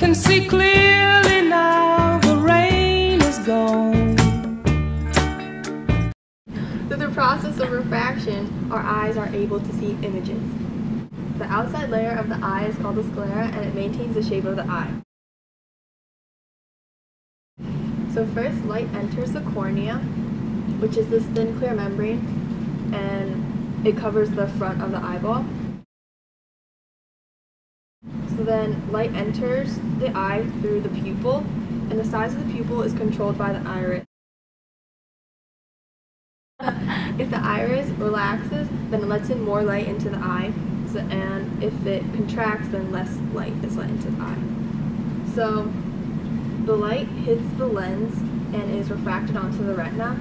can see clearly now, the rain is gone. Through the process of refraction, our eyes are able to see images. The outside layer of the eye is called the sclera, and it maintains the shape of the eye. So first, light enters the cornea, which is this thin clear membrane, and it covers the front of the eyeball. So then light enters the eye through the pupil, and the size of the pupil is controlled by the iris. If the iris relaxes, then it lets in more light into the eye, and if it contracts, then less light is let into the eye. So the light hits the lens and is refracted onto the retina.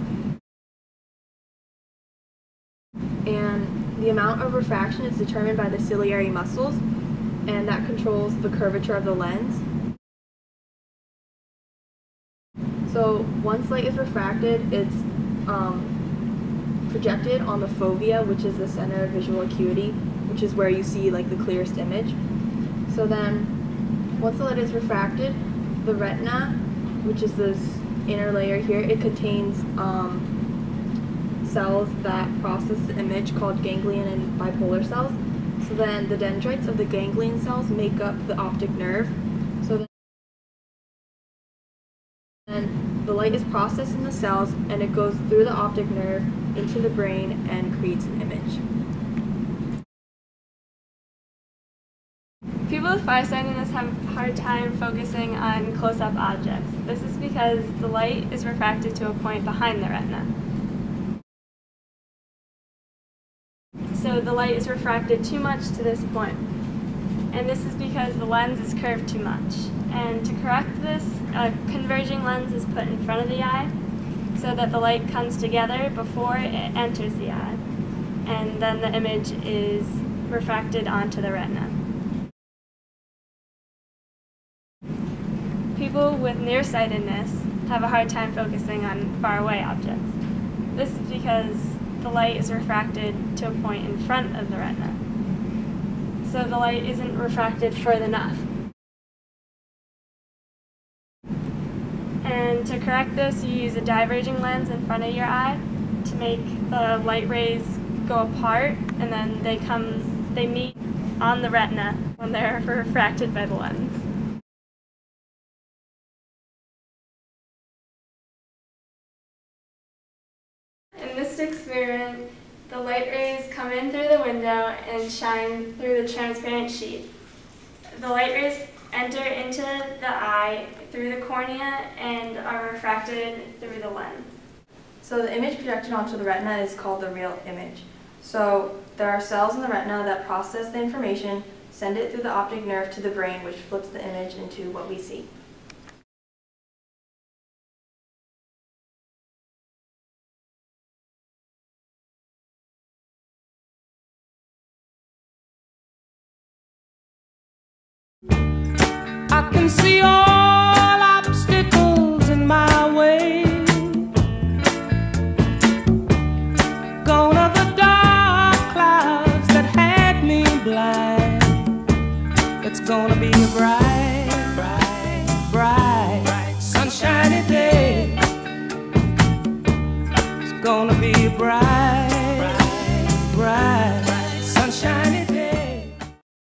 And the amount of refraction is determined by the ciliary muscles, and that controls the curvature of the lens. So once light is refracted, it's projected on the fovea, which is the center of visual acuity, which is where you see like the clearest image. So then once the light is refracted, the retina, which is this inner layer here, it contains cells that process the image called ganglion and bipolar cells. So then the dendrites of the ganglion cells make up the optic nerve. So then the light is processed in the cells, and it goes through the optic nerve into the brain and creates an image. People with farsightedness have a hard time focusing on close-up objects. This is because the light is refracted to a point behind the retina. So the light is refracted too much to this point. And this is because the lens is curved too much. And to correct this, a converging lens is put in front of the eye so that the light comes together before it enters the eye. And then the image is refracted onto the retina. People with nearsightedness have a hard time focusing on faraway objects. This is because the light is refracted to a point in front of the retina. So the light isn't refracted further enough. And to correct this, you use a diverging lens in front of your eye to make the light rays go apart, and then they meet on the retina when they're refracted by the lens. In this experiment, the light rays come in through the window and shine through the transparent sheet. The light rays enter into the eye through the cornea and are refracted through the lens. So the image projected onto the retina is called the real image. So there are cells in the retina that process the information, send it through the optic nerve to the brain, which flips the image into what we see. I can see all